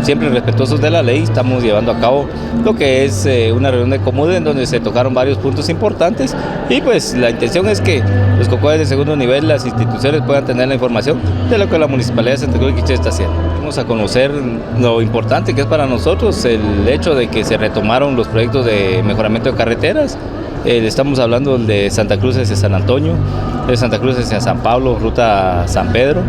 siempre respetuosos de la ley, estamos llevando a cabo lo que es una reunión de Comude en donde se tocaron varios puntos importantes y pues la intención es que los COCODES de segundo nivel, las instituciones puedan tener la información de lo que la Municipalidad de Santa Cruz de Quiché está haciendo. Vamos a conocer lo importante que es para nosotros el hecho de que se retomaron los proyectos de mejoramiento de carreteras. Estamos hablando de Santa Cruz hacia San Antonio, de Santa Cruz hacia San Pablo, ruta San Pedro,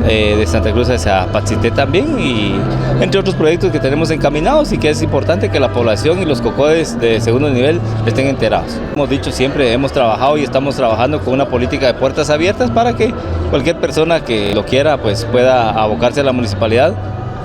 de Santa Cruz hacia Patzité también y entre otros proyectos que tenemos encaminados y que es importante que la población y los COCODES de segundo nivel estén enterados. Hemos dicho siempre, hemos trabajado y estamos trabajando con una política de puertas abiertas para que cualquier persona que lo quiera pues pueda abocarse a la municipalidad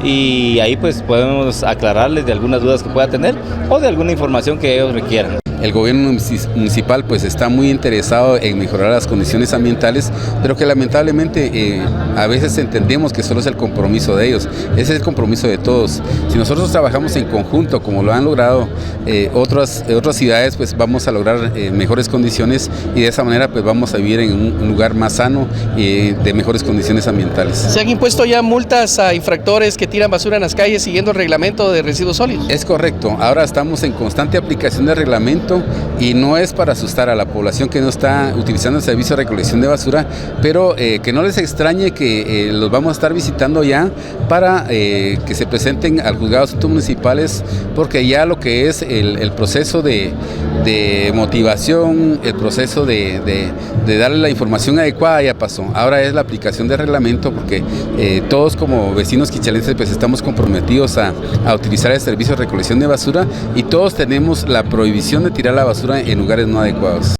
y ahí pues podemos aclararles de algunas dudas que pueda tener o de alguna información que ellos requieran. El gobierno municipal pues está muy interesado en mejorar las condiciones ambientales, pero que lamentablemente a veces entendemos que solo es el compromiso de ellos, ese es el compromiso de todos. Si nosotros trabajamos en conjunto, como lo han logrado otras ciudades, pues vamos a lograr mejores condiciones y de esa manera pues vamos a vivir en un lugar más sano y de mejores condiciones ambientales. ¿Se han impuesto ya multas a infractores que tiran basura en las calles siguiendo el reglamento de residuos sólidos? Es correcto, ahora estamos en constante aplicación del reglamento y no es para asustar a la población que no está utilizando el servicio de recolección de basura, pero que no les extrañe que los vamos a estar visitando ya para que se presenten al juzgado de asuntos municipales, porque ya lo que es el proceso de motivación, el proceso de darle la información adecuada ya pasó. Ahora es la aplicación del reglamento porque todos como vecinos quichalenses pues estamos comprometidos a utilizar el servicio de recolección de basura y todos tenemos la prohibición de tirar la basura en lugares no adecuados.